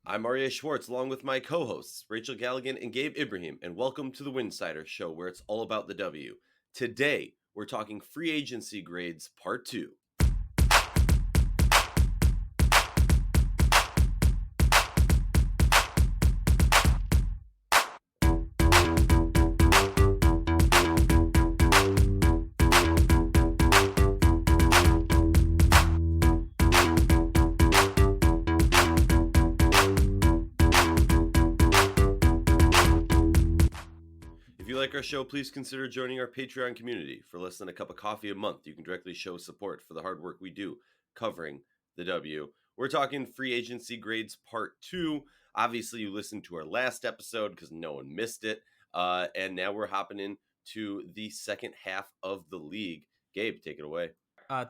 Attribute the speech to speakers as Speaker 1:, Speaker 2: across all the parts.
Speaker 1: I'm Aryeh Schwartz, along with my co-hosts, Rachel Galligan and Gabe Ibrahim, and welcome to the Winsidr show, where it's all about the W. Today, we're talking free agency grades part 2. If you like our show, please consider joining our Patreon community. For less than a cup of coffee a month, you can directly show support for the hard work we do covering the W. We're talking free agency grades part 2. Obviously, you listened to our last episode because no one missed it. And now we're hopping into the second half of the league. Gabe, take it away.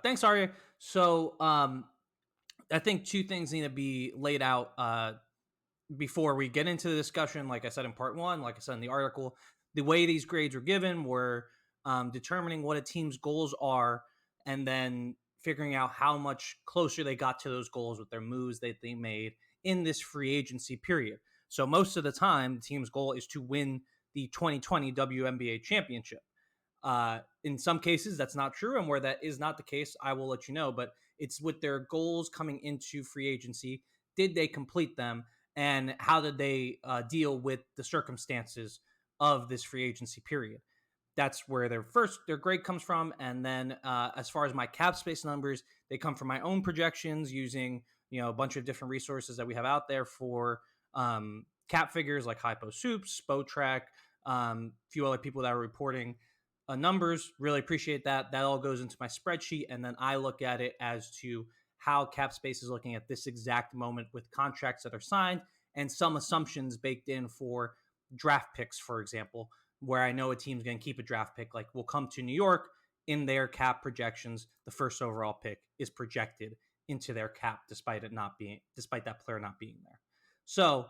Speaker 2: Thanks, Aryeh. So I think two things need to be laid out before we get into the discussion. Like I said in part one, like I said in the article, the way these grades were given were determining what a team's goals are and then figuring out how much closer they got to those goals with their moves that they made in this free agency period. So most of the time, the team's goal is to win the 2020 WNBA championship. In some cases, that's not true. And where that is not the case, I will let you know. But it's with their goals coming into free agency. Did they complete them? And how did they deal with the circumstances of this free agency period? That's where their grade comes from. And then as far as my cap space numbers, they come from my own projections using a bunch of different resources that we have out there for cap figures like Hypo Soups, Spotrac, a few other people that are reporting numbers. Really appreciate that. That all goes into my spreadsheet, and then I look at it as to how cap space is looking at this exact moment with contracts that are signed and some assumptions baked in for draft picks, for example, where I know a team's going to keep a draft pick. Like will come to New York in their cap projections, the first overall pick is projected into their cap despite that player not being there. So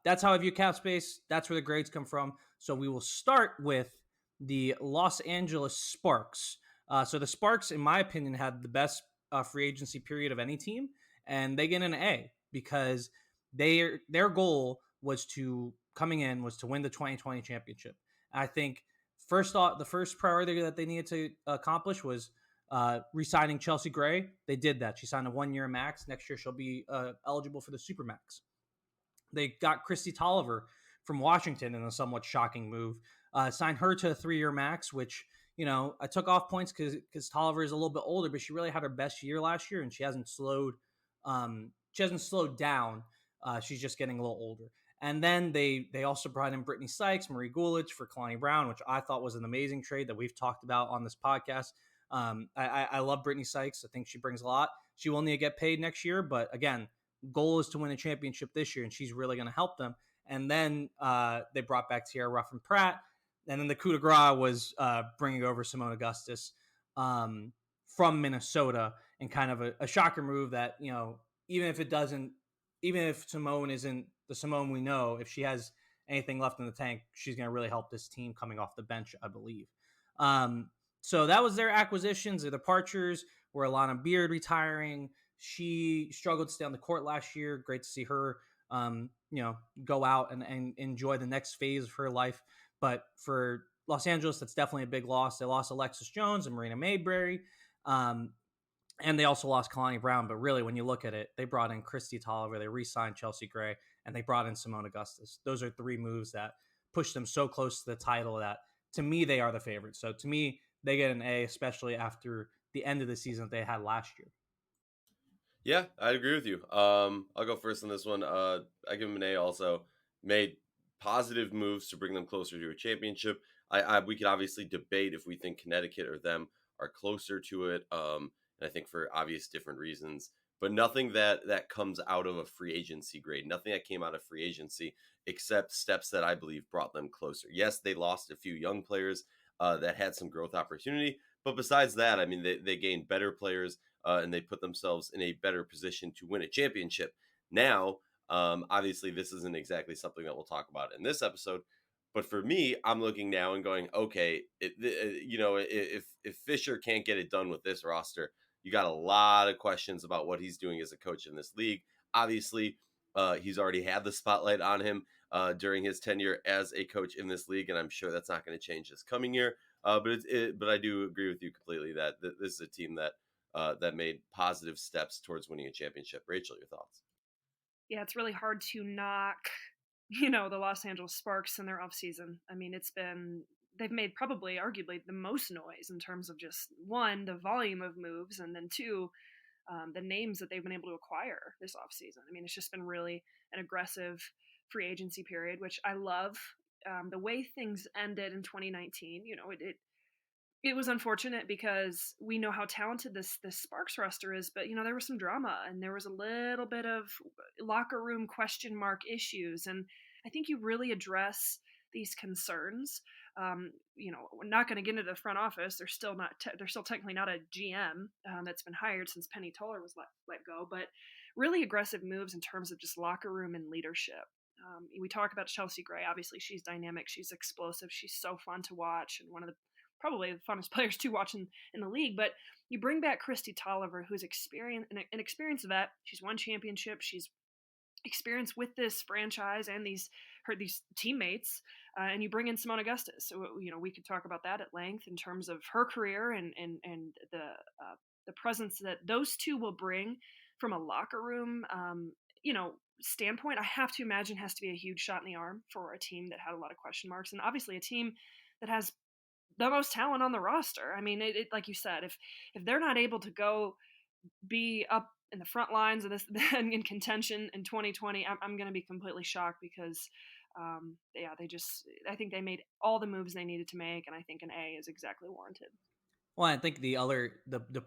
Speaker 2: that's how I view cap space. That's where the grades come from. So we will start with the Los Angeles Sparks. So the Sparks, in my opinion, had the best free agency period of any team, and they get an A because their goal was to win the 2020 championship. I think the first priority that they needed to accomplish was re-signing Chelsea Gray. They did that. She signed a 1-year max. Next year, she'll be eligible for the Supermax. They got Christy Tolliver from Washington in a somewhat shocking move. Signed her to a 3-year max, which I took off points because Tolliver is a little bit older, but she really had her best year last year, and she hasn't slowed. She hasn't slowed down. She's just getting a little older. And then they also brought in Brittany Sykes, Marie Gulich for Kalani Brown, which I thought was an amazing trade that we've talked about on this podcast. I love Brittany Sykes. I think she brings a lot. She will need to get paid next year, but again, goal is to win a championship this year, and she's really going to help them. And then they brought back Tierra Ruffin-Pratt. And then the coup de grace was bringing over Simone Augustus from Minnesota, and kind of a shocker move that, even if Simone isn't the Simone we know, if she has anything left in the tank, she's going to really help this team coming off the bench, I believe. So that was their acquisitions. Their departures were Alana Beard retiring. She struggled to stay on the court last year. Great to see her, go out and enjoy the next phase of her life. But for Los Angeles, that's definitely a big loss. They lost Alexis Jones and Marina Mayberry. And they also lost Kalani Brown. But really, when you look at it, they brought in Christy Tolliver, they re-signed Chelsea Gray, and they brought in Simone Augustus. Those are 3 moves that pushed them so close to the title that, to me, they are the favorites. So to me, they get an A, especially after the end of the season that they had last year.
Speaker 1: Yeah, I agree with you. I'll go first on this one. I give them an A also. Made positive moves to bring them closer to a championship. We could obviously debate if we think Connecticut or them are closer to it. And I think for obvious different reasons, but nothing that comes out of a free agency grade, nothing that came out of free agency except steps that I believe brought them closer. Yes, they lost a few young players that had some growth opportunity, but besides that, I mean, they gained better players and they put themselves in a better position to win a championship. Now, obviously, this isn't exactly something that we'll talk about in this episode, but for me, I'm looking now and going, okay, if Fisher can't get it done with this roster, you got a lot of questions about what he's doing as a coach in this league. Obviously, He's already had the spotlight on him during his tenure as a coach in this league, and I'm sure that's not going to change this coming year. But I do agree with you completely that this is a team that made positive steps towards winning a championship. Rachel, your thoughts?
Speaker 3: Yeah, it's really hard to knock, the Los Angeles Sparks in their offseason. I mean, they've made probably arguably the most noise in terms of just one, the volume of moves, and then two, the names that they've been able to acquire this offseason. I mean, it's just been really an aggressive free agency period, which I love. The way things ended in 2019, it was unfortunate because we know how talented this Sparks roster is, but there was some drama and there was a little bit of locker room question mark issues, and I think you really address these concerns. We're not going to get into the front office. They're still technically not a GM that's been hired since Penny Toller was let go, but really aggressive moves in terms of just locker room and leadership. We talk about Chelsea Gray. Obviously, she's dynamic. She's explosive. She's so fun to watch, and one of the probably the funnest players to watch in the league. But you bring back Christy Tolliver, who's an experienced vet. She's won championships. She's experienced with this franchise and these teammates, and you bring in Simone Augustus. So we could talk about that at length in terms of her career and the presence that those two will bring from a locker room. Standpoint, I have to imagine has to be a huge shot in the arm for a team that had a lot of question marks, and obviously a team that has the most talent on the roster. I mean, like you said, if they're not able to go be up in the front lines of this in contention in 2020, I'm going to be completely shocked because, I think they made all the moves they needed to make, and I think an A is exactly warranted.
Speaker 2: Well, I think the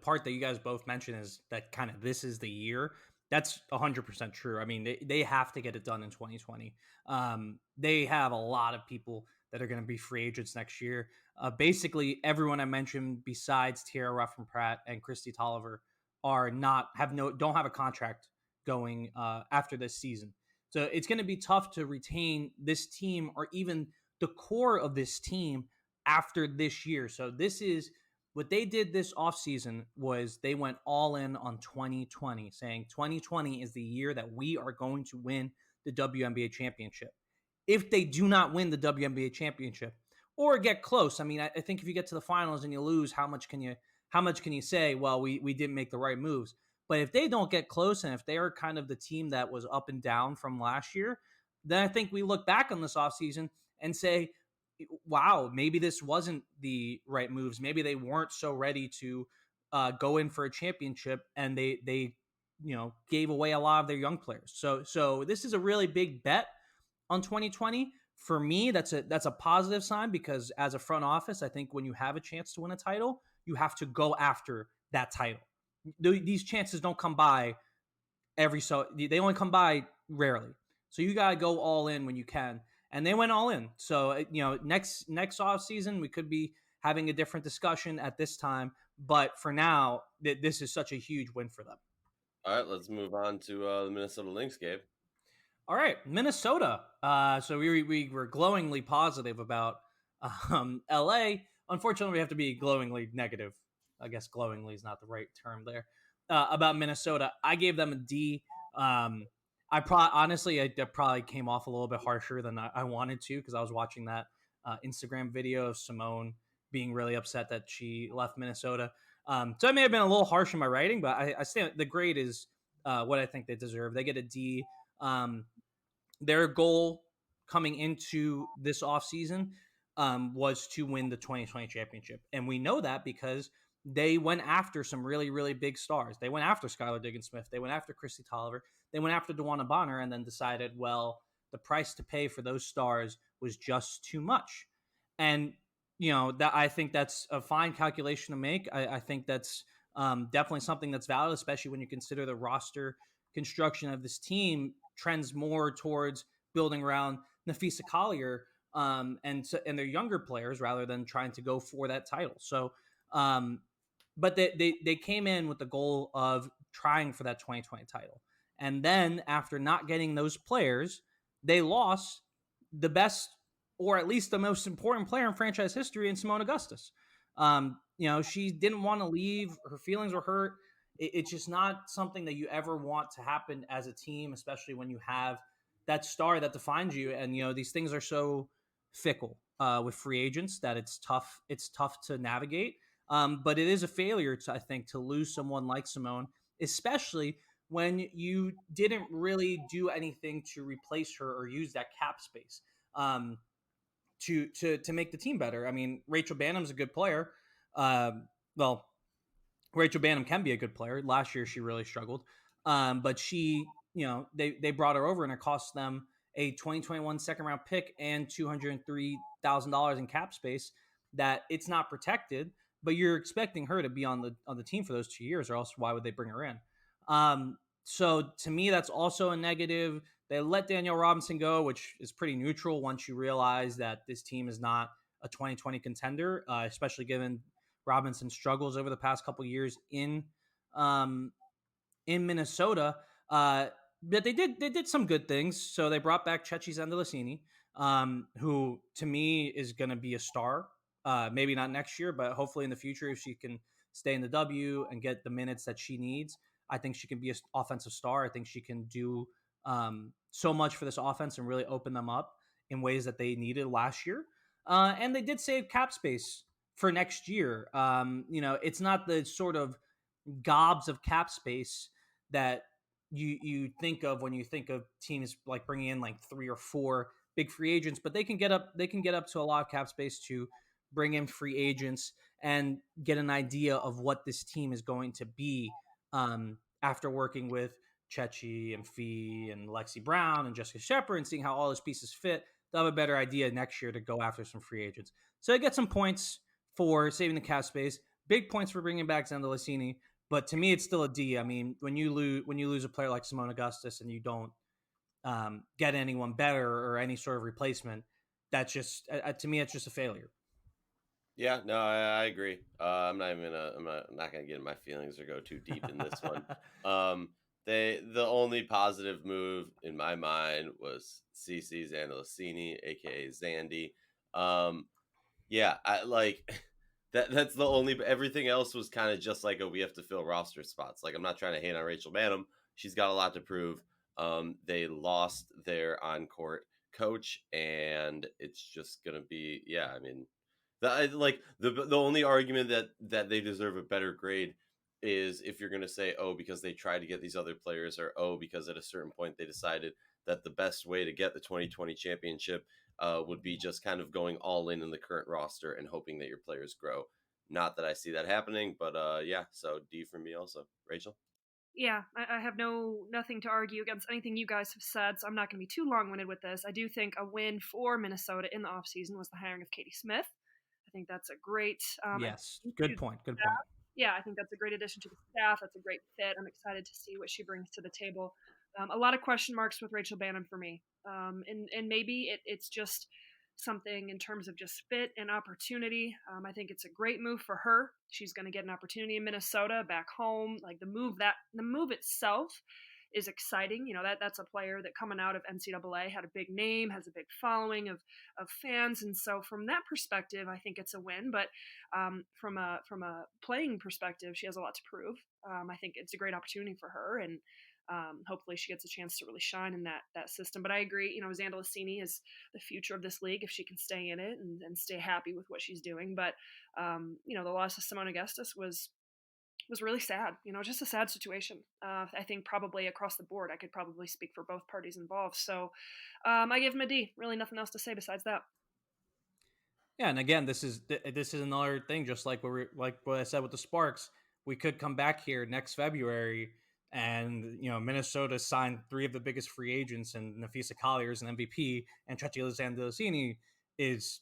Speaker 2: part that you guys both mentioned is that kind of this is the year. That's 100% true. I mean, they have to get it done in 2020. They have a lot of people that are going to be free agents next year. Basically, everyone I mentioned besides Tierra Ruffin Pratt and Christy Tolliver are not have no don't have a contract going after this season. So it's going to be tough to retain this team or even the core of this team after this year. So this is what they did this offseason was they went all in on 2020, saying 2020 is the year that we are going to win the WNBA championship. If they do not win the WNBA championship or get close, I mean, I think if you get to the finals and you lose, how much can you say, well, we didn't make the right moves? But if they don't get close and if they are kind of the team that was up and down from last year, then I think we look back on this offseason and say, wow, maybe this wasn't the right moves. Maybe they weren't so ready to go in for a championship, and they gave away a lot of their young players. So this is a really big bet on 2020. For me, that's a positive sign because as a front office, I think when you have a chance to win a title, you have to go after that title. These chances don't come by they only come by rarely. So you got to go all in when you can. And they went all in. So, next off season, we could be having a different discussion at this time. But for now, this is such a huge win for them.
Speaker 1: All right, let's move on to the Minnesota Lynx, Gabe.
Speaker 2: All right, Minnesota. So we were glowingly positive about LA. Unfortunately, we have to be glowingly negative. I guess glowingly is not the right term there. About Minnesota, I gave them a D. I probably came off a little bit harsher than I wanted to because I was watching that Instagram video of Simone being really upset that she left Minnesota. So I may have been a little harsh in my writing, but I stand the grade is what I think they deserve. They get a D. Their goal coming into this offseason was to win the 2020 championship. And we know that because they went after some really, really big stars. They went after Skylar Diggins-Smith. They went after Christy Tolliver. They went after DeWanna Bonner and then decided, well, the price to pay for those stars was just too much. And, that I think that's a fine calculation to make. I think that's definitely something that's valid, especially when you consider the roster construction of this team trends more towards building around Nafisa Collier and their younger players rather than trying to go for that title. So, but they came in with the goal of trying for that 2020 title. And then after not getting those players, they lost the best or at least the most important player in franchise history in Simone Augustus. She didn't want to leave. Her feelings were hurt. It's just not something that you ever want to happen as a team, especially when you have that star that defines you. And these things are so fickle with free agents that it's tough. It's tough to navigate. But it is a failure, I think, to lose someone like Simone, especially when you didn't really do anything to replace her or use that cap space to make the team better. I mean, Rachel Banham's a good player. Well, Rachel Banham can be a good player. Last year, she really struggled. But they brought her over and it cost them a 2021 second round pick and $203,000 in cap space that it's not protected, but you're expecting her to be on the team for those 2 years, or else why would they bring her in? So to me, that's also a negative. They let Danielle Robinson go, which is pretty neutral once you realize that this team is not a 2020 contender, especially given Robinson struggles over the past couple of years um, in Minnesota. But they did some good things. So they brought back Chechi Zandalasini, who to me is going to be a star. Maybe not next year, but hopefully in the future, if she can stay in the W and get the minutes that she needs, I think she can be an offensive star. I think she can do so much for this offense and really open them up in ways that they needed last year. And they did save cap space for next year. It's not the sort of gobs of cap space that you think of when you think of teams like bringing in like 3 or 4 big free agents, but they can get up to a lot of cap space to bring in free agents and get an idea of what this team is going to be after working with Chechi and Fee and Lexi Brown and Jessica Shepard and seeing how all those pieces fit. They'll have a better idea next year to go after some free agents. So they get some points for saving the cap space, big points for bringing back Zandalasini. But to me, it's still a D. I mean, when you lose a player like Simone Augustus and you don't get anyone better or any sort of replacement, that's just to me, it's just a failure.
Speaker 1: Yeah, no, I agree. I'm not gonna get in my feelings or go too deep in this one. The only positive move in my mind was CC Zandalasini, aka Zandy. Yeah, I like that. That's the only. Everything else was kind of just like we have to fill roster spots. Like I'm not trying to hate on Rachel Banham. She's got a lot to prove. They lost their on court coach, and it's just gonna be I mean the only argument that they deserve a better grade is if you're going to say because they tried to get these other players, or because at a certain point they decided that the best way to get the 2020 championship would be just kind of going all in the current roster and hoping that your players grow. Not that I see that happening, but so D for me also. Rachel?
Speaker 3: Yeah, I have nothing to argue against anything you guys have said, so I'm not going to be too long-winded with this. I do think a win for Minnesota in the offseason was the hiring of Katie Smith. I think that's a great
Speaker 2: yes, good point. Good
Speaker 3: staff.
Speaker 2: point.
Speaker 3: Yeah, I think that's a great addition to the staff. That's a great fit. I'm excited to see what she brings to the table. A lot of question marks with Rachel Banham for me, and maybe it's just something in terms of just fit and opportunity. I think it's a great move for her. She's going to get an opportunity in Minnesota, back home. Like the move itself is exciting. That's a player that coming out of NCAA had a big name, has a big following of fans, and so from that perspective, I think it's a win. But from a playing perspective, she has a lot to prove. I think it's a great opportunity for her, and hopefully she gets a chance to really shine in that system. But I agree, Zandalasini is the future of this league if she can stay in it and stay happy with what she's doing. But the loss of Simone Augustus was really sad. Just a sad situation. I think probably across the board, I could probably speak for both parties involved. So I give him a D. Really nothing else to say besides that.
Speaker 2: Yeah, and again, this is another thing. Just like what I said with the Sparks, we could come back here next February, and Minnesota signed 3 of the biggest free agents, and Nafisa Collier is an MVP, and Chechi Zandalasini is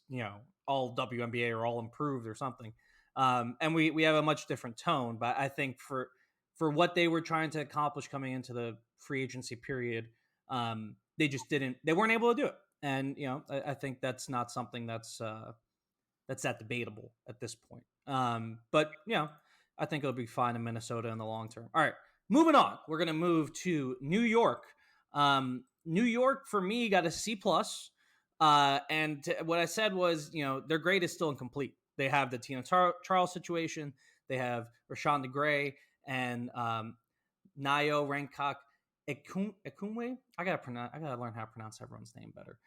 Speaker 2: all WNBA or all improved or something. And we have a much different tone. But I think for what they were trying to accomplish coming into the free agency period, they weren't able to do it. And I think that's not something that's that debatable at this point. But I think it'll be fine in Minnesota in the long term. All right, moving on. We're gonna move to New York. New York for me got a C plus. And what I said was, their grade is still incomplete. They have the Tina Charles situation. They have Rashawn DeGray, and Nayo Rankok Ekunwe. I gotta learn how to pronounce everyone's name better.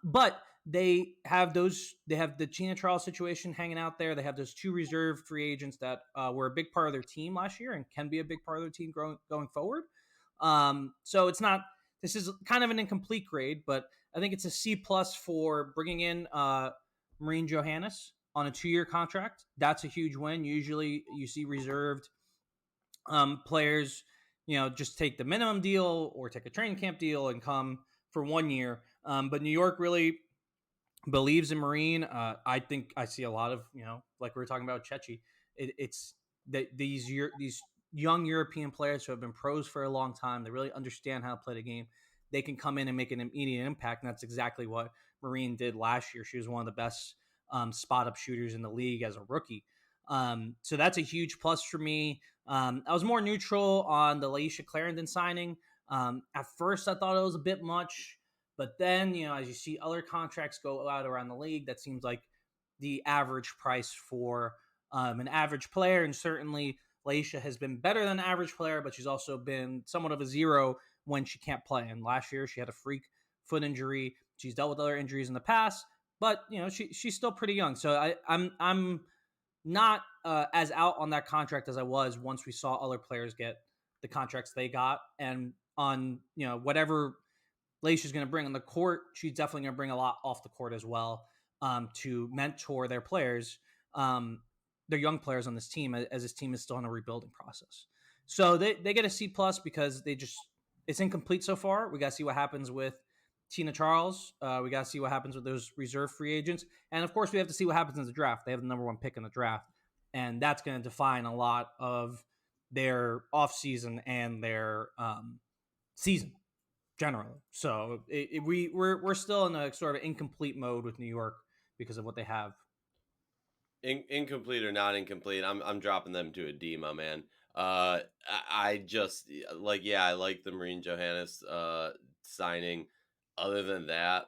Speaker 2: But they have those. They have the Gina Charles situation hanging out there. They have those 2 reserve free agents that were a big part of their team last year and can be a big part of their team going forward. So it's not. This is kind of an incomplete grade, but I think it's a C plus for bringing in Marine Johannes on a 2-year contract. That's a huge win. Usually, you see reserved players, just take the minimum deal or take a training camp deal and come for 1 year. But New York really believes in Marine. I think I see a lot of, like we were talking about Chechi. It's that these young European players who have been pros for a long time, they really understand how to play the game. They can come in and make an immediate impact, and that's exactly what Marine did last year. She was one of the best spot up shooters in the league as a rookie. So that's a huge plus for me. I was more neutral on the Laisha Clarendon signing. At first, I thought it was a bit much. But then, as you see other contracts go out around the league, that seems like the average price for an average player. And certainly, Laisha has been better than an average player, but she's also been somewhat of a zero when she can't play. And last year, she had a freak foot injury. She's dealt with other injuries in the past, but she's still pretty young. So I'm not as out on that contract as I was once we saw other players get the contracts they got, and on whatever Laisha's going to bring on the court, she's definitely going to bring a lot off the court as well, to mentor their players, their young players on this team, as this team is still in a rebuilding process. So they get a C plus because it's incomplete so far. We got to see what happens with Tina Charles. We got to see what happens with those reserve free agents. And of course, we have to see what happens in the draft. They have the number 1 pick in the draft, and that's going to define a lot of their offseason and their season generally. So we're still in a sort of incomplete mode with New York because of what they have.
Speaker 1: Incomplete or not incomplete, I'm dropping them to a D, my man. I just I like the Marine Johannes signing. Other than that,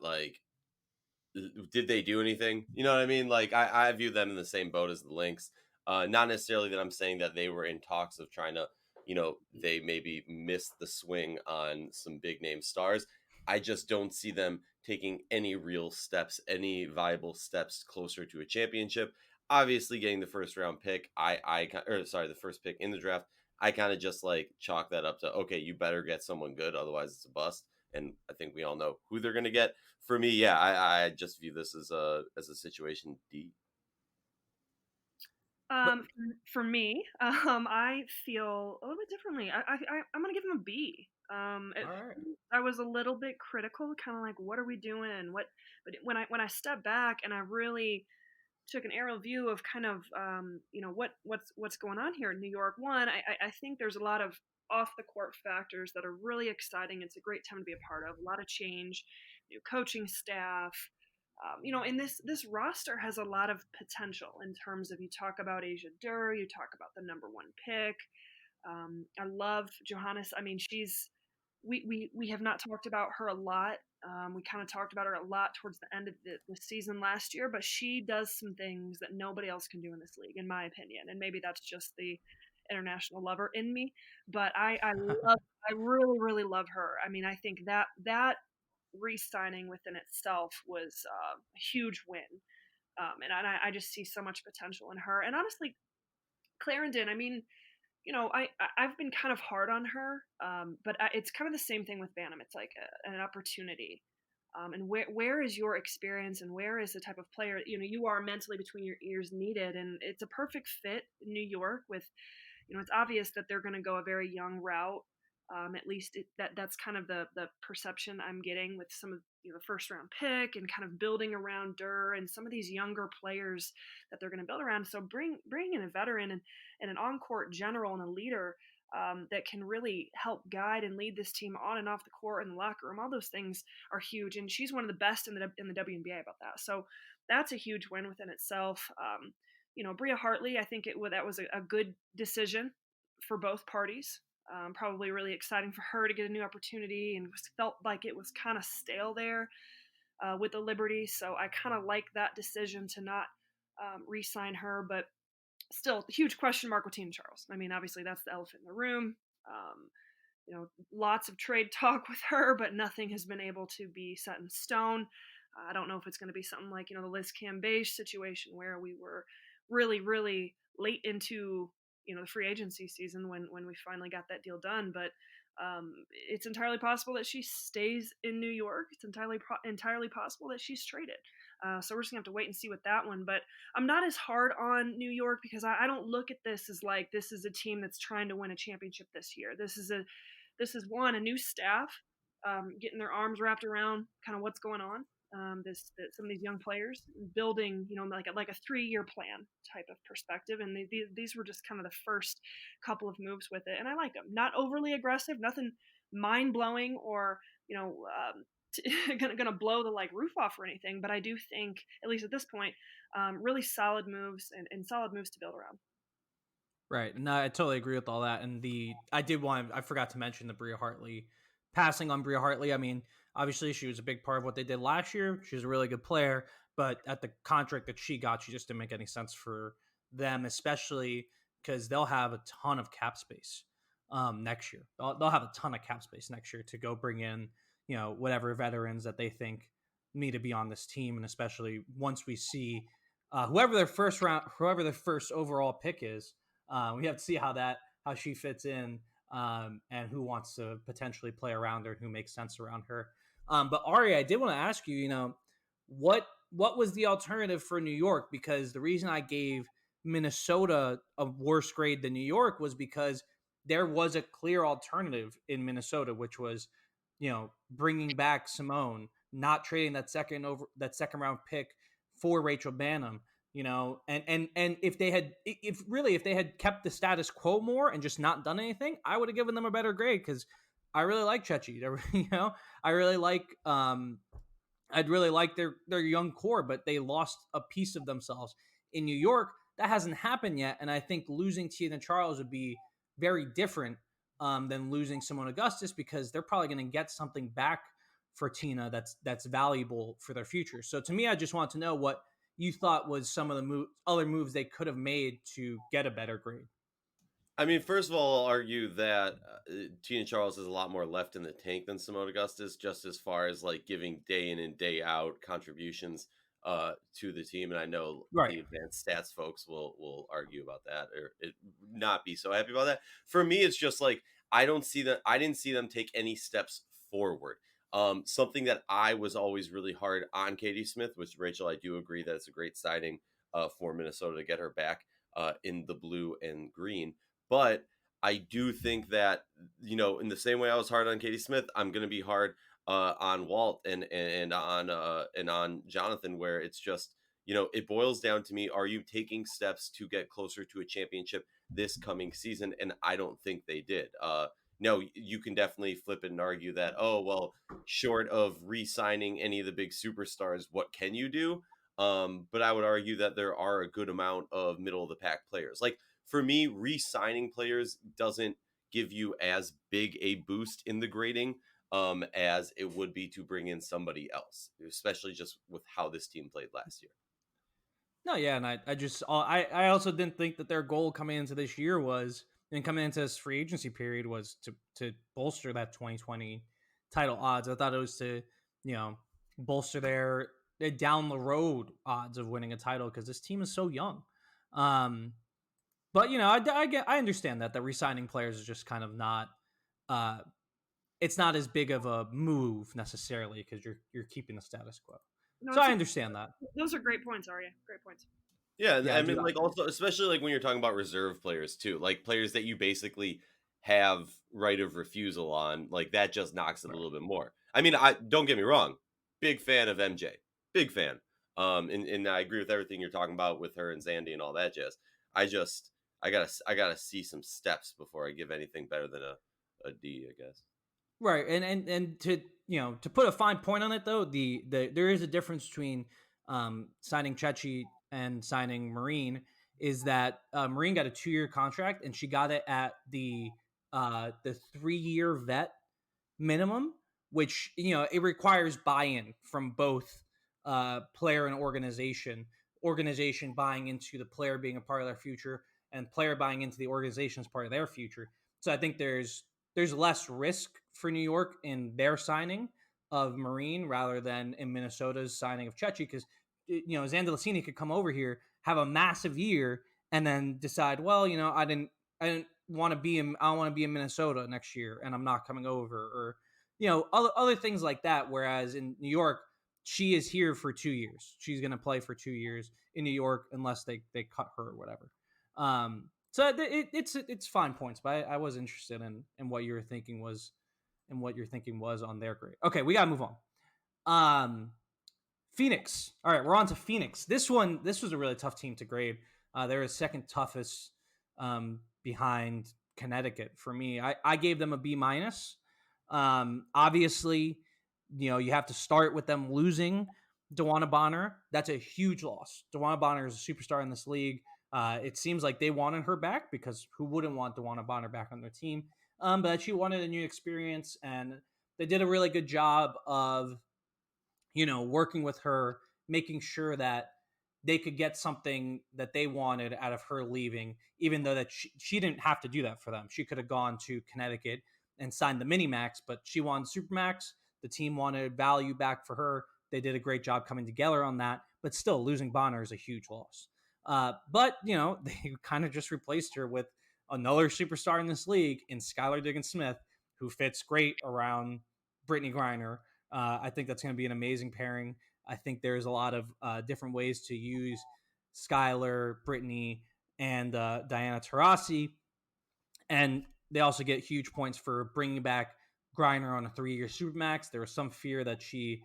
Speaker 1: did they do anything? You know what I mean? I view them in the same boat as the Lynx. Not necessarily that I'm saying that they were in talks of trying to, they maybe missed the swing on some big name stars. I just don't see them taking any real steps, any viable steps closer to a championship. Obviously, getting the first round pick, the first pick in the draft, I kind of just chalk that up to, okay, you better get someone good, otherwise it's a bust. And I think we all know who they're going to get. For me, yeah, I just view this as a situation D.
Speaker 2: But
Speaker 3: For me, I feel a little bit differently. I'm gonna give him a B.
Speaker 2: all right.
Speaker 3: I was a little bit critical, kind of like, what are we doing? But when I stepped back and I really took an aerial view of kind of what's going on here in New York. One, I think there's a lot of off the court factors that are really exciting. It's a great time to be a part of. A lot of change, new coaching staff. And this roster has a lot of potential in terms of, you talk about Asia Dur, you talk about the number 1 pick. I love Johannes. I mean, we have not talked about her a lot. We kind of talked about her a lot towards the end of the season last year, but she does some things that nobody else can do in this league, in my opinion. And maybe that's just the international lover in me, but I really, really love her. I mean, I think that re-signing within itself was a huge win. And I just see so much potential in her. And honestly, Clarendon, I mean, I've been kind of hard on her, but it's kind of the same thing with Bantam. It's like an opportunity. And where is your experience, and where is the type of player you are mentally between your ears needed? And it's a perfect fit in New York with, it's obvious that they're going to go a very young route. At least that's kind of the perception I'm getting with some of the first round pick, and kind of building around Durr and some of these younger players that they're going to build around. So bring in a veteran and an on court general and a leader that can really help guide and lead this team on and off the court and the locker room. All those things are huge, and she's one of the best in the WNBA about that. So that's a huge win within itself. Bria Hartley, I think that was a good decision for both parties. Probably really exciting for her to get a new opportunity, and felt like it was kind of stale there with the Liberty. So I kind of like that decision to not re-sign her. But still huge question mark with Tina Charles. I mean, obviously that's the elephant in the room. Lots of trade talk with her, but nothing has been able to be set in stone. I don't know if it's going to be something like, the Liz Cambage situation where we were really, really late into, the free agency season when we finally got that deal done. But it's entirely possible that she stays in New York. It's entirely possible that she's traded. So we're just gonna have to wait and see with that one. But I'm not as hard on New York because I don't look at this as like this is a team that's trying to win a championship this year. This is one, a new staff, getting their arms wrapped around kind of what's going on. Some of these young players building, like a 3-year plan type of perspective, and these were just kind of the first couple of moves with it, and I like them. Not overly aggressive, nothing mind blowing or gonna blow the roof off or anything, but I do think, at least at this point, really solid moves and solid moves to build around.
Speaker 2: Right. No, I totally agree with all that. And I forgot to mention the Bria Hartley passing on Bria Hartley. I mean, obviously she was a big part of what they did last year. She's a really good player, but at the contract that she got, she just didn't make any sense for them, especially because they'll have a ton of cap space next year. They'll have a ton of cap space next year to go bring in, whatever veterans that they think need to be on this team. And especially once we see whoever their first overall pick is, we have to see how she fits in, and who wants to potentially play around her, who makes sense around her. But Ari, I did want to ask you, what was the alternative for New York? Because the reason I gave Minnesota a worse grade than New York was because there was a clear alternative in Minnesota, which was, bringing back Simone, not trading that second round pick for Rachel Banham. And if they had kept the status quo more and just not done anything, I would have given them a better grade because I really like Chechi. I really like I'd really like their young core, but they lost a piece of themselves in New York. That hasn't happened yet, and I think losing Tina Charles would be very different than losing Simone Augustus because they're probably going to get something back for Tina that's valuable for their future. So to me, I just want to know what you thought was some of the other moves they could have made to get a better grade.
Speaker 1: I mean, first of all, I'll argue that Tina Charles has a lot more left in the tank than Simone Augustus, just as far as like giving day in and day out contributions to the team. And I know
Speaker 2: Right.
Speaker 1: the advanced stats folks will argue about that or not be so happy about that. For me, it's just like I didn't see them take any steps forward. Something that I was always really hard on Katie Smith, which Rachel, I do agree that it's a great signing for Minnesota to get her back in the blue and green. But I do think that, in the same way I was hard on Katie Smith, I'm going to be hard on Walt and on Jonathan, where it's just, it boils down to me, are you taking steps to get closer to a championship this coming season? And I don't think they did. No, you can definitely flip it and argue that, oh, well, short of re-signing any of the big superstars, what can you do? But I would argue that there are a good amount of middle of the pack players. Like, for me, re-signing players doesn't give you as big a boost in the grading as it would be to bring in somebody else, especially just with how this team played last year.
Speaker 2: No, yeah, and I also didn't think that their goal coming into this year coming into this free agency period was to bolster that 2020 title odds. I thought it was to bolster their down the road odds of winning a title because this team is so young. But I understand that re-signing players is just kind of not. It's not as big of a move necessarily because you're keeping the status quo.
Speaker 3: No,
Speaker 2: so I understand that.
Speaker 3: Those are great points, Aryeh. Great points.
Speaker 1: Yeah, I mean, like also, especially like when you're talking about reserve players too, like players that you basically have right of refusal on, like that just knocks it a little bit more. I mean, I don't get me wrong, big fan of MJ, big fan. And I agree with everything you're talking about with her and Zandy and all that jazz. I gotta see some steps before I give anything better than a D, I guess.
Speaker 2: Right, and to to put a fine point on it though, there is a difference between signing Chechi and signing Marine. Is that Marine got a 2-year contract and she got it at the 3-year vet minimum, which it requires buy-in from both player and organization organization buying into the player being a part of their future and player buying into the organization as part of their future. So I think there's less risk for New York in their signing of Marine rather than in Minnesota's signing of Chechi, because Xander Lassini could come over here, have a massive year, and then decide, well, I didn't want to be in I want to be in Minnesota next year, and I'm not coming over, or other things like that. Whereas in New York, she is here for 2 years. She's going to play for 2 years in New York unless they cut her or whatever. So it's fine points, but I was interested in what you were thinking was on their grade. Okay, we gotta move on. Phoenix. All right, we're on to Phoenix. This was a really tough team to grade. They're the second toughest behind Connecticut for me. I gave them a B minus. Obviously, you have to start with them losing DeWanna Bonner. That's a huge loss. DeWanna Bonner is a superstar in this league. It seems like they wanted her back, because who wouldn't want DeWanna Bonner back on their team? But she wanted a new experience, and they did a really good job of, working with her, making sure that they could get something that they wanted out of her leaving, even though that she didn't have to do that for them. She could have gone to Connecticut and signed the mini max, but she wanted super max. The team wanted value back for her. They did a great job coming together on that, but still losing Bonner is a huge loss. But they kind of just replaced her with another superstar in this league in Skylar Diggins-Smith, who fits great around Brittany Griner. I think that's going to be an amazing pairing. I think there's a lot of different ways to use Skylar, Brittany, and Diana Taurasi. And they also get huge points for bringing back Griner on a 3-year supermax. There was some fear that she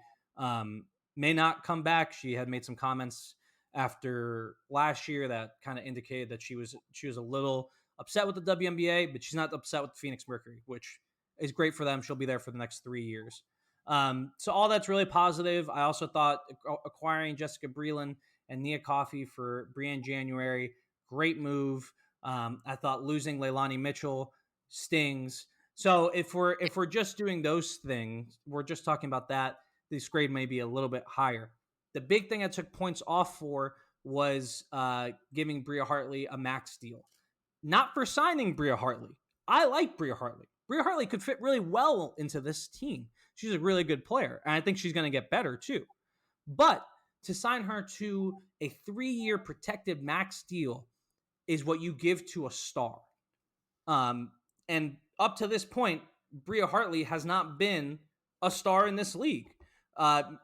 Speaker 2: may not come back. She had made some comments after last year that kind of indicated that she was a little upset with the WNBA, but she's not upset with the Phoenix Mercury, which is great for them. She'll be there for the next 3 years. So all that's really positive. I also thought acquiring Jessica Breland and Nia Coffey for Brianne January, great move. I thought losing Leilani Mitchell stings. So if we're just doing those things, we're just talking about that, this grade may be a little bit higher. The big thing I took points off for was giving Bria Hartley a max deal. Not for signing Bria Hartley. I like Bria Hartley. Bria Hartley could fit really well into this team. She's a really good player, and I think she's going to get better too. But to sign her to a 3-year protected max deal is what you give to a star. And up to this point, Bria Hartley has not been a star in this league.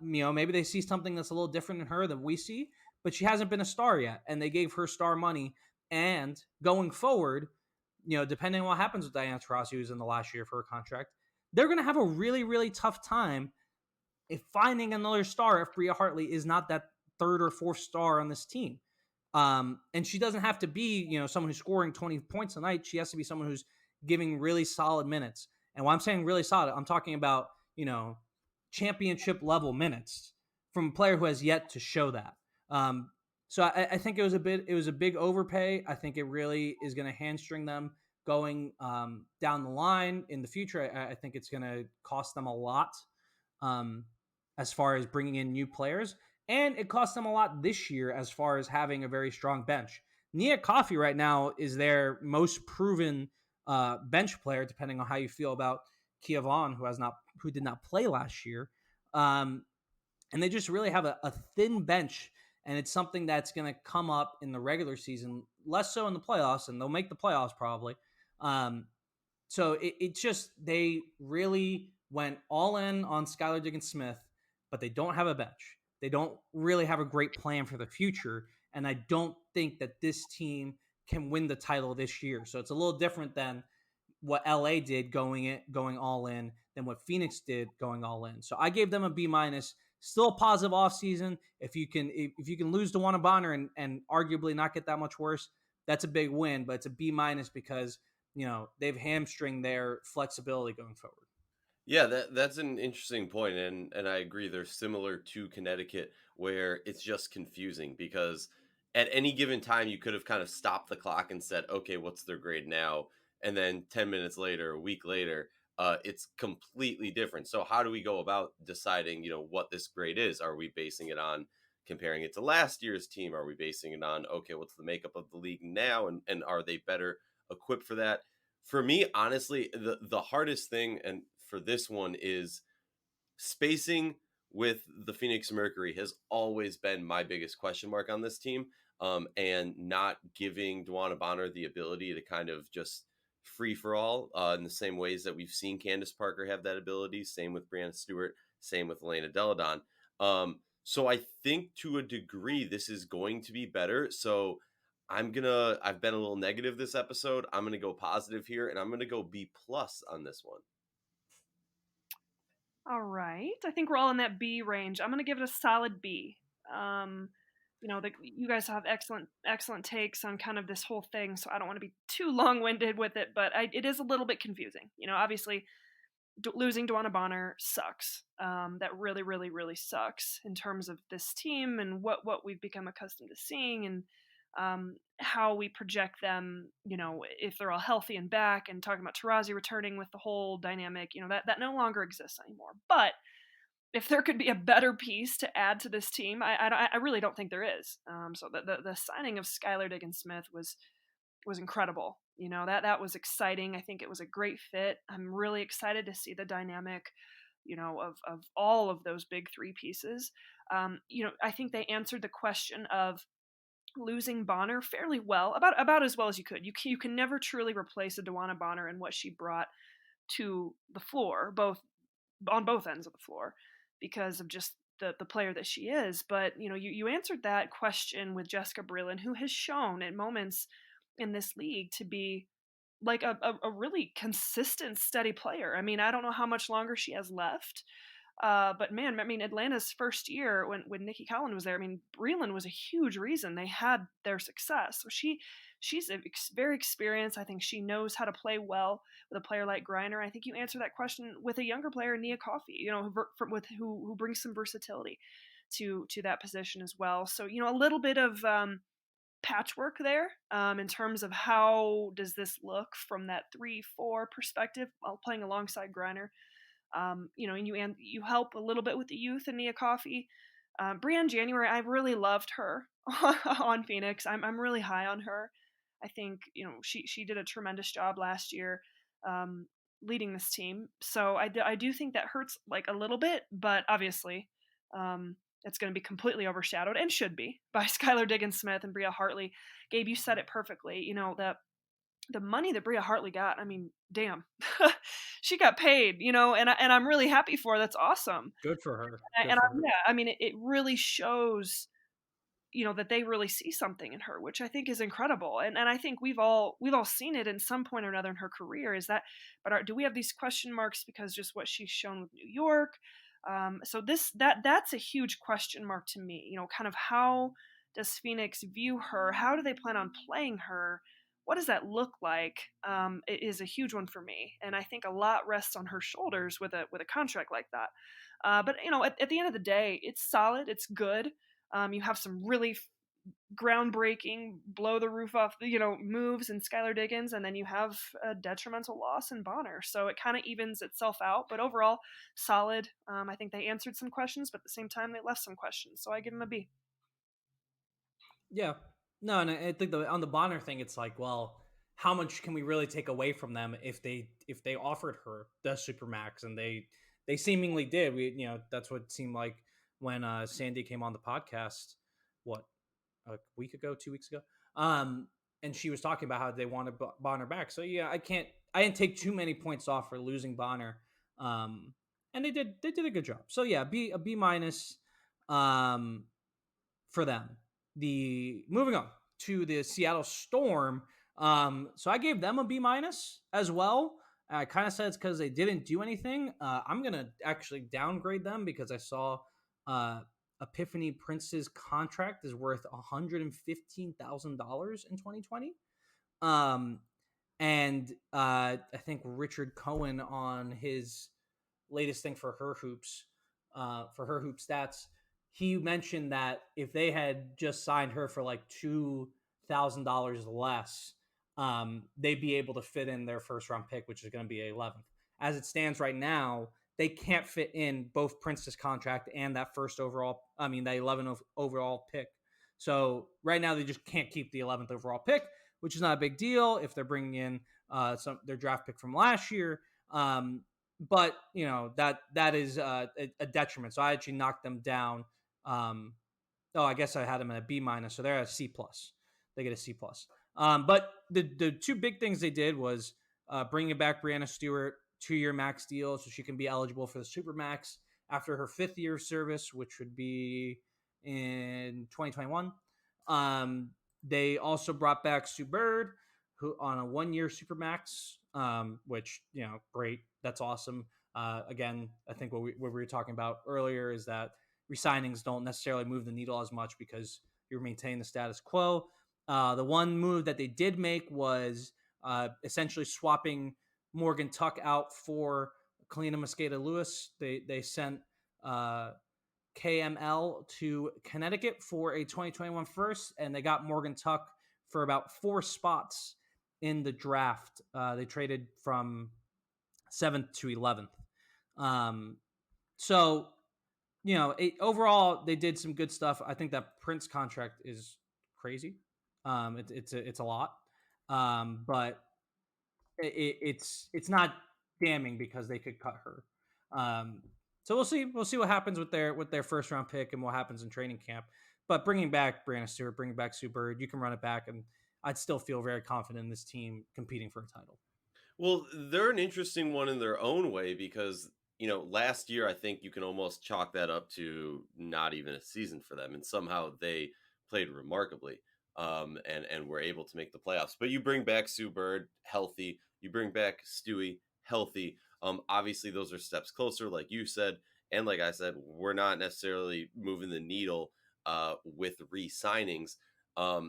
Speaker 2: Maybe they see something that's a little different in her than we see, but she hasn't been a star yet, and they gave her star money. And going forward, depending on what happens with Diana Taurasi, who's in the last year of her contract, they're going to have a really, really tough time if finding another star if Bria Hartley is not that 3rd or 4th star on this team. And she doesn't have to be, someone who's scoring 20 points a night. She has to be someone who's giving really solid minutes. And when I'm saying really solid, I'm talking about, championship level minutes from a player who has yet to show that. So I think it was a big overpay. I think it really is going to hamstring them going down the line in the future. I think it's going to cost them a lot as far as bringing in new players. And it cost them a lot this year as far as having a very strong bench. Nia Coffey right now is their most proven bench player, depending on how you feel about Kia Vaughn, who did not play last year. And they just really have a thin bench, and it's something that's going to come up in the regular season, less so in the playoffs, and they'll make the playoffs probably. So it's just they really went all in on Skylar Diggins-Smith, but they don't have a bench. They don't really have a great plan for the future, and I don't think that this team can win the title this year. So it's a little different than what LA did going all in than what Phoenix did going all in. So I gave them a B minus. Still a positive offseason. If you can lose to DeWanna Bonner and arguably not get that much worse, that's a big win. But it's a B minus because they've hamstringed their flexibility going forward.
Speaker 1: Yeah, that's an interesting point, and I agree. They're similar to Connecticut, where it's just confusing because at any given time you could have kind of stopped the clock and said, okay, what's their grade now? And then 10 minutes later, a week later, it's completely different. So how do we go about deciding, what this grade is? Are we basing it on, comparing it to last year's team? Are we basing it on, okay, what's the makeup of the league now? And are they better equipped for that? For me, honestly, the hardest thing and for this one is spacing with the Phoenix Mercury has always been my biggest question mark on this team. And not giving Dwana Bonner the ability to kind of just free for all in the same ways that we've seen Candace Parker have that ability. Same with Brianna Stewart, same with Elena Deladon. So I think to a degree this is going to be better. So I've been a little negative this episode. I'm gonna go positive here, and I'm gonna go B plus on this one.
Speaker 3: All right. I think we're all in that B range. I'm going to give it a solid B. Um, you guys have excellent takes on kind of this whole thing, so I don't want to be too long-winded with it, but it is a little bit confusing. Obviously, losing Dwana Bonner sucks. That really, really, really sucks in terms of this team and what we've become accustomed to seeing, and how we project them, if they're all healthy and back, and talking about Tarazi returning with the whole dynamic, that no longer exists anymore. But if there could be a better piece to add to this team, I really don't think there is. So the signing of Skylar Diggins-Smith was incredible. That was exciting. I think it was a great fit. I'm really excited to see the dynamic, of all of those big three pieces. I think they answered the question of losing Bonner fairly well, about as well as you could. You can never truly replace a Dwana Bonner and what she brought to the floor, on both ends of the floor, because of just the player that she is. But you answered that question with Jessica Brillen, who has shown at moments in this league to be like a really consistent, steady player. I mean, I don't know how much longer she has left. But man, I mean, Atlanta's first year when Nikki Collin was there, I mean, Breland was a huge reason they had their success. So she's very experienced. I think she knows how to play well with a player like Griner. I think you answer that question with a younger player, Nia Coffey, who brings some versatility to that position as well. So a little bit of patchwork there, in terms of how does this look from that 3-4 perspective while playing alongside Griner. And you help a little bit with the youth and Nia Coffey. Brianne January, I really loved her on Phoenix. I'm really high on her. I think she did a tremendous job last year, leading this team. So I do think that hurts like a little bit, but obviously, it's going to be completely overshadowed, and should be, by Skylar Diggins-Smith and Bria Hartley. Gabe, you said it perfectly. That the money that Bria Hartley got, I mean, damn, she got paid, and I'm really happy for her. That's awesome.
Speaker 2: Good for her.
Speaker 3: Yeah, I mean, it really shows, that they really see something in her, which I think is incredible. And I think we've all seen it in some point or another in her career. But do we have these question marks because just what she's shown with New York? So that's a huge question mark to me. Kind of how does Phoenix view her? How do they plan on playing her? What does that look like? It is a huge one for me, and I think a lot rests on her shoulders with a contract like that. But at the end of the day, it's solid. It's good. You have some really groundbreaking, blow the roof off, moves in Skylar Diggins, and then you have a detrimental loss in Bonner. So it kind of evens itself out. But overall, solid. I think they answered some questions, but at the same time, they left some questions. So I give them a B.
Speaker 2: Yeah. No, and I think on the Bonner thing, it's like, well, how much can we really take away from them if they offered her the supermax, and they seemingly did. That's what it seemed like when Sandy came on the podcast, what, a week ago, 2 weeks ago, and she was talking about how they wanted Bonner back. So yeah, I didn't take too many points off for losing Bonner, and they did a good job. So yeah, a B minus, for them. Moving on to the Seattle Storm. So I gave them a B minus as well. I kind of said it's because they didn't do anything. I'm gonna actually downgrade them because I saw Epiphany Prince's contract is worth $115,000 in 2020. And I think Richard Cohen on his latest thing for her hoops stats, he mentioned that if they had just signed her for like $2,000 less, they'd be able to fit in their first round pick, which is going to be 11th. As it stands right now, they can't fit in both Prince's contract and that that 11th overall pick. So right now they just can't keep the 11th overall pick, which is not a big deal if they're bringing in their draft pick from last year. But that is a detriment. So I actually knocked them down. I guess I had them at a B minus, so they're at a C plus. They get a C plus. But the two big things they did was bringing back Brianna Stewart, 2-year max deal, so she can be eligible for the super max after her 5th year of service, which would be in 2021. They also brought back Sue Bird, who on a 1-year super max, which great, that's awesome. Again, I think what we were talking about earlier is that resignings don't necessarily move the needle as much because you're maintaining the status quo. The one move that they did make was essentially swapping Morgan Tuck out for Kalina Mosqueda Lewis. They sent KML to Connecticut for a 2021 first, and they got Morgan Tuck for about 4 spots in the draft. They traded from 7th to 11th. So overall, they did some good stuff. I think that Prince contract is crazy. It's a lot, but it's not damning because they could cut her. So we'll see. We'll see what happens with their first round pick and what happens in training camp. But bringing back Brianna Stewart, bringing back Sue Bird, you can run it back, and I'd still feel very confident in this team competing for a title.
Speaker 1: Well, they're an interesting one in their own way because, last year I think you can almost chalk that up to not even a season for them, and somehow they played remarkably and were able to make the playoffs. But you bring back Sue Bird healthy, you bring back Stewie healthy. Obviously, those are steps closer, like you said, and like I said, we're not necessarily moving the needle with re-signings.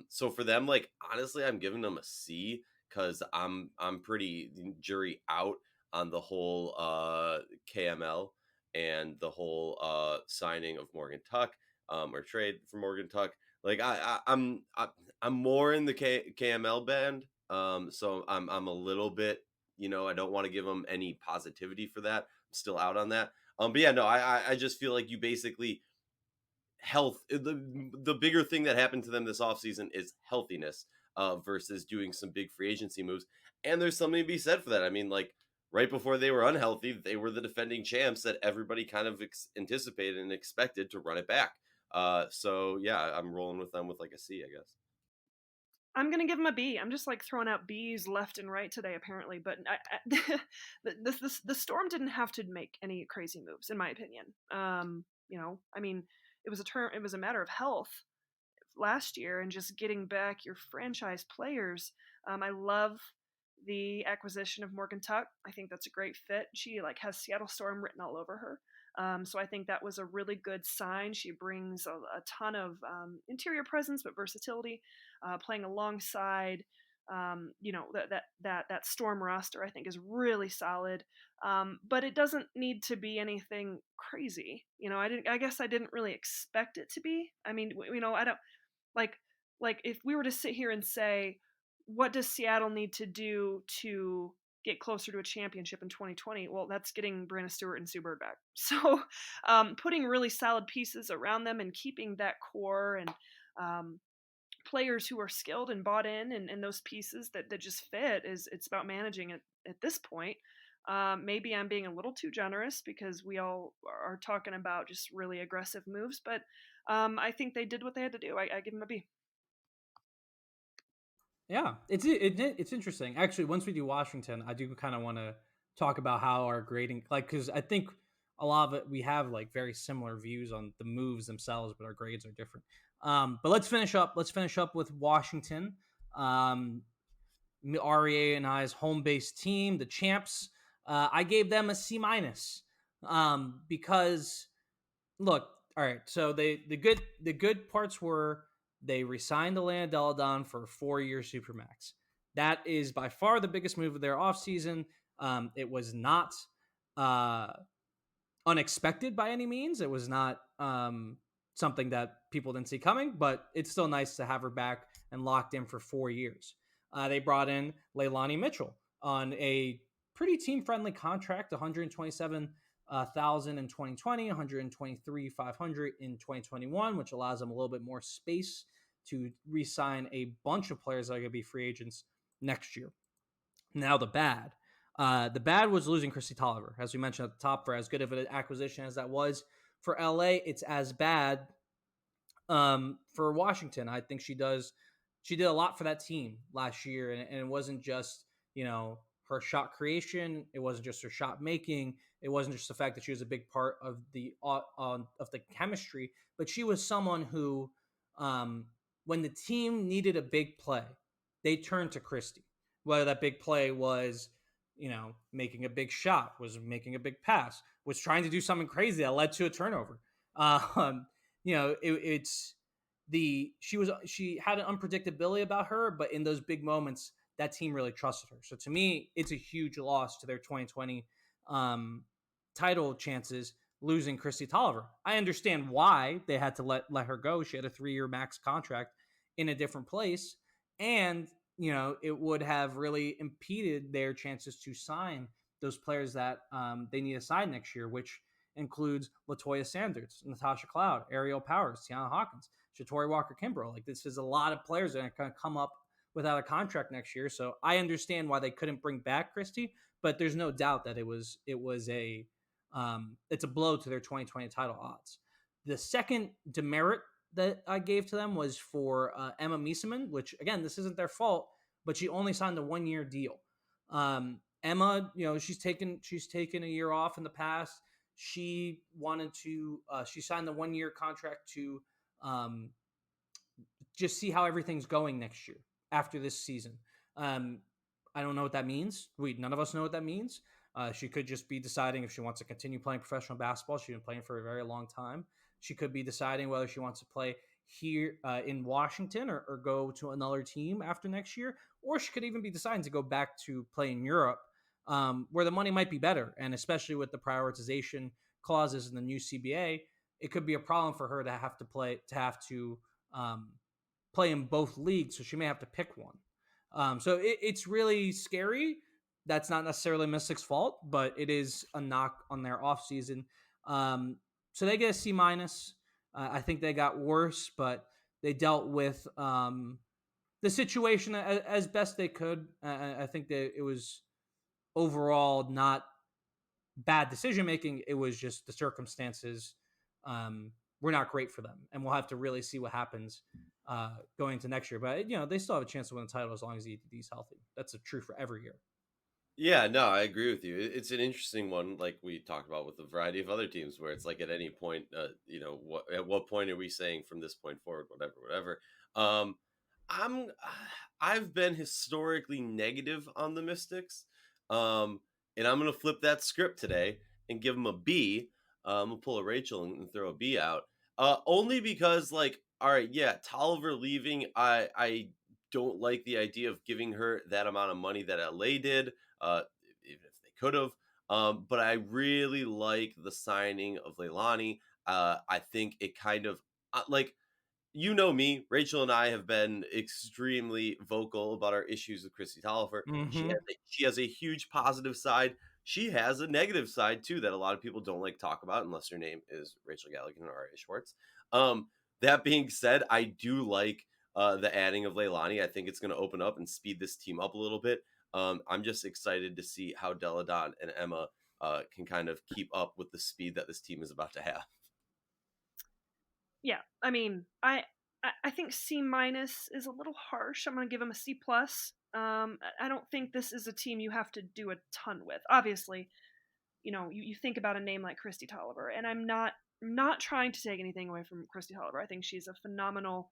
Speaker 1: So for them, like honestly, I'm giving them a C because I'm pretty jury out on the whole KML and the whole signing of Morgan Tuck or trade for Morgan Tuck. Like I'm more in the KML band, so I'm a little bit, I don't want to give them any positivity for that. I'm still out on that. But yeah, no, I just feel like you basically the bigger thing that happened to them this offseason is healthiness versus doing some big free agency moves. And there's something to be said for that. I mean, like right before they were unhealthy, they were the defending champs that everybody kind of anticipated and expected to run it back. So yeah, I'm rolling with them with like a C, I guess.
Speaker 3: I'm gonna give them a B. I'm just like throwing out B's left and right today, apparently. But the Storm didn't have to make any crazy moves, in my opinion. I mean, it was a matter of health last year and just getting back your franchise players. I love the acquisition of Morgan Tuck. I think that's a great fit. She has Seattle Storm written all over her. So I think that was a really good sign. She brings a ton of interior presence, but versatility, playing alongside. That Storm roster I think is really solid, but it doesn't need to be anything crazy. I guess I didn't really expect it to be. I mean, I don't like if we were to sit here and say, what does Seattle need to do to get closer to a championship in 2020? Well, that's getting Brianna Stewart and Sue Bird back. So putting really solid pieces around them and keeping that core and players who are skilled and bought in and those pieces that just fit it's about managing it at this point. Maybe I'm being a little too generous because we all are talking about just really aggressive moves, but I think they did what they had to do. I give them a B.
Speaker 2: Yeah, it's interesting. Actually, once we do Washington, I do kind of want to talk about how our grading, because I think a lot of it we have like very similar views on the moves themselves, but our grades are different. But let's finish up. Let's finish up with Washington. REA and I's home based team, the champs. I gave them a C minus because look, all right. So the good parts were they resigned Elena Deladon for a 4-year supermax. That is by far the biggest move of their offseason. It was not unexpected by any means. It was not something that people didn't see coming, but it's still nice to have her back and locked in for 4 years. They brought in Leilani Mitchell on a pretty team-friendly contract, $127 1,000 in 2020, 123,500 in 2021, which allows them a little bit more space to re-sign a bunch of players that are going to be free agents next year. Now the bad. The bad was losing Christy Tolliver, as we mentioned at the top. For as good of an acquisition as that was for LA, it's as bad for Washington. I think she did a lot for that team last year, and it wasn't just her shot creation, it wasn't just her shot making, it wasn't just the fact that she was a big part of the chemistry, but she was someone who, when the team needed a big play, they turned to Christy. Whether that big play was making a big shot, was making a big pass, was trying to do something crazy that led to a turnover. It's she had an unpredictability about her, but in those big moments, that team really trusted her. So to me, it's a huge loss to their 2020 title chances, losing Christy Tolliver. I understand why they had to let her go. She had a 3-year max contract in a different place, and it would have really impeded their chances to sign those players that they need to sign next year, which includes Latoya Sanders, Natasha Cloud, Ariel Powers, Tiana Hawkins, Shatori Walker-Kimbrough. Like, this is a lot of players that are going to come up without a contract next year. So I understand why they couldn't bring back Christy, but there's no doubt that it's a blow to their 2020 title odds. The second demerit that I gave to them was for Emma Miesemann, which again, this isn't their fault, but she only signed a 1-year deal. Emma, she's taken a year off in the past. She signed the 1-year contract to just see how everything's going next year after this season. I don't know what that means. None of us know what that means. She could just be deciding if she wants to continue playing professional basketball. She's been playing for a very long time. She could be deciding whether she wants to play here in Washington or go to another team after next year. Or she could even be deciding to go back to play in Europe, where the money might be better. And especially with the prioritization clauses in the new CBA, it could be a problem for her to have to play in both leagues. So she may have to pick one. So it's really scary. That's not necessarily Mystic's fault, but it is a knock on their offseason. So they get a C-. I think they got worse, but they dealt with the situation as best they could. I think that it was overall not bad decision making. It was just the circumstances were not great for them, and we'll have to really see what happens going into next year. But they still have a chance to win the title as long as the ETD's healthy. That's true for every year.
Speaker 1: Yeah, no, I agree with you. It's an interesting one, like we talked about with a variety of other teams, where it's like at any point, at what point are we saying from this point forward, whatever. I'm I've been historically negative on the Mystics, and I'm gonna flip that script today and give them a B. I'm gonna pull a Rachel and throw a B out, only because, like, all right, yeah, Tolliver leaving, I don't like the idea of giving her that amount of money that LA did. Even if they could have. But I really like the signing of Leilani. I think it kind of like, me, Rachel and I have been extremely vocal about our issues with Christy Tolliver.
Speaker 2: Mm-hmm.
Speaker 1: She has a huge positive side. She has a negative side too that a lot of people don't like talk about unless her name is Rachel Galligan or Aryeh Schwartz. That being said, I do like the adding of Leilani. I think it's going to open up and speed this team up a little bit. I'm just excited to see how Deladon and Emma can kind of keep up with the speed that this team is about to have.
Speaker 3: Yeah, I mean, I think C- is a little harsh. I'm going to give them a C+. I don't think this is a team you have to do a ton with. Obviously, you think about a name like Christy Tolliver, and I'm not trying to take anything away from Christy Tolliver. I think she's a phenomenal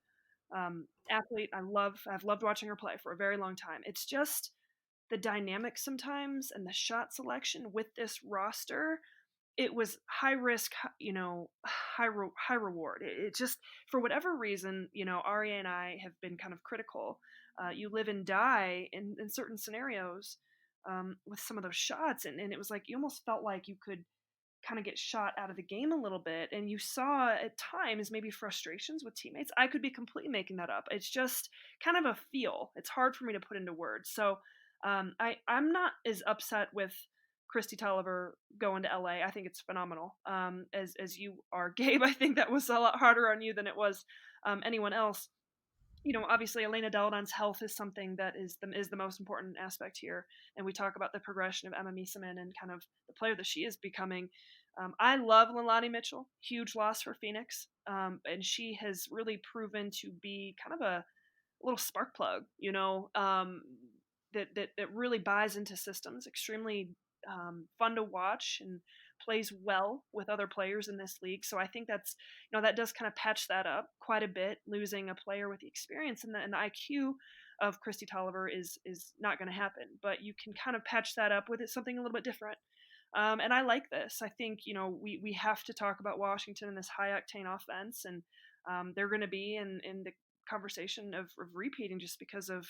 Speaker 3: athlete. I've loved watching her play for a very long time. It's just the dynamics sometimes and the shot selection with this roster. It was high risk, high reward. It just, for whatever reason, Aryeh and I have been kind of critical. You live and die in certain scenarios with some of those shots, and it was like you almost felt like you could kind of get shot out of the game a little bit, and you saw at times maybe frustrations with teammates. I could be completely making that up. It's just kind of a feel. It's hard for me to put into words. So I'm not as upset with Christy Tolliver going to LA. I think it's phenomenal. As you are, Gabe, I think that was a lot harder on you than it was anyone else. Obviously Elena Deladon's health is something that is the most important aspect here. And we talk about the progression of Emma Miesemann and kind of the player that she is becoming. I love Leilani Mitchell, huge loss for Phoenix. And she has really proven to be kind of a little spark plug, that really buys into systems, extremely fun to watch and plays well with other players in this league. So I think that does kind of patch that up quite a bit. Losing a player with the experience and the IQ of Christy Tolliver is not going to happen, but you can kind of patch that up with something a little bit different. And I like this. I think we have to talk about Washington and this high octane offense, and they're going to be in the conversation of repeating just because of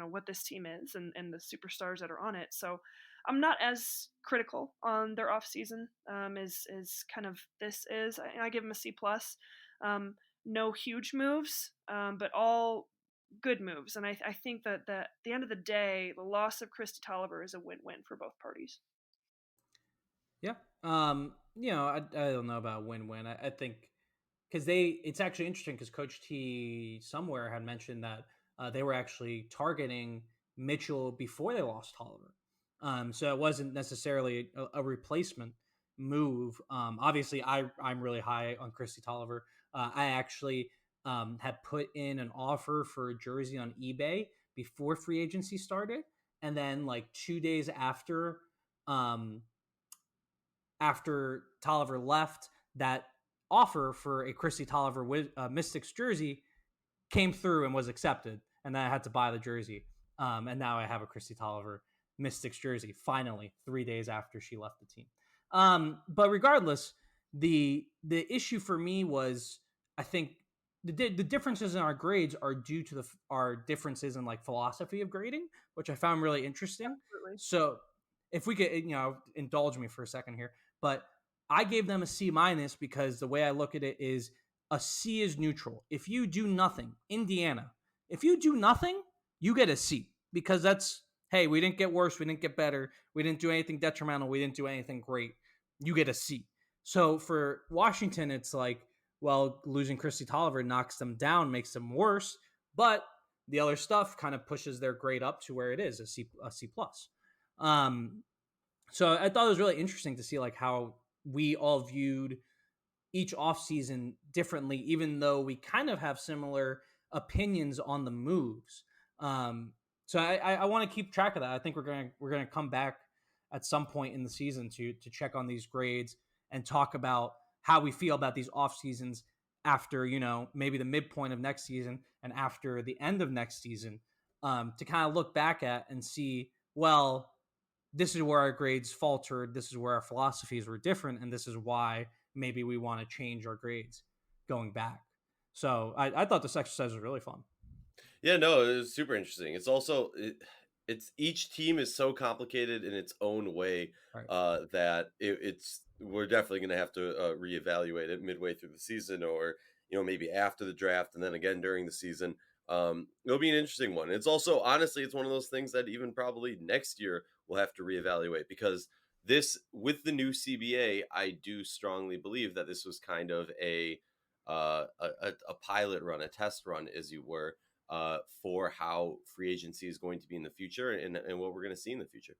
Speaker 3: what this team is and the superstars that are on it. So I'm not as critical on their off season as kind of this is. I give them a C+. No huge moves, but all good moves. And I think that at the end of the day, the loss of Christy Tolliver is a win-win for both parties.
Speaker 2: Yeah. I don't know about win-win. I think because it's actually interesting because Coach T somewhere had mentioned that they were actually targeting Mitchell before they lost Tolliver. So it wasn't necessarily a replacement move. Obviously, I'm really high on Christy Tolliver. I actually had put in an offer for a jersey on eBay before free agency started, and then like 2 days um, after Tolliver left, that offer for a Christy Tolliver Mystics jersey came through and was accepted, and then I had to buy the jersey. And now I have a Christy Tolliver Mystics jersey, finally, 3 days after she left the team. But regardless, the issue for me was, I think the differences in our grades are due to our differences in like philosophy of grading, which I found really interesting.
Speaker 3: Absolutely.
Speaker 2: So if we could, indulge me for a second here, but I gave them a C- because the way I look at it is a C is neutral. If you do nothing, Indiana, if you do nothing, you get a C because that's, hey, we didn't get worse, we didn't get better, we didn't do anything detrimental, we didn't do anything great. You get a C. So for Washington, it's like, well, losing Christy Tolliver knocks them down, makes them worse, but the other stuff kind of pushes their grade up to where it is, a C plus. So I thought it was really interesting to see like how we all viewed each offseason differently, even though we kind of have similar opinions on the moves. So I want to keep track of that. I think we're gonna come back at some point in the season to check on these grades and talk about how we feel about these off seasons after maybe the midpoint of next season and after the end of next season, to kind of look back at and see, well, this is where our grades faltered, this is where our philosophies were different, and this is why maybe we want to change our grades going back. So I thought this exercise was really fun.
Speaker 1: Yeah, no, it was super interesting. It's also it's each team is so complicated in its own way,
Speaker 2: Right.
Speaker 1: that it's we're definitely going to have to reevaluate it midway through the season, or maybe after the draft, and then again during the season. It'll be an interesting one. It's also, honestly, it's one of those things that even probably next year we'll have to reevaluate, because this, with the new CBA, I do strongly believe that this was kind of a pilot run, a test run, as you were, for how free agency is going to be in the future, and what we're going to see in the future.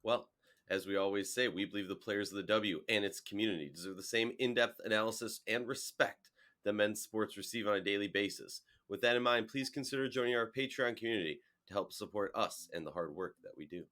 Speaker 1: Well, as we always say, we believe the players of the W and its community deserve the same in-depth analysis and respect that men's sports receive on a daily basis. With that in mind, please consider joining our Patreon community to help support us and the hard work that we do.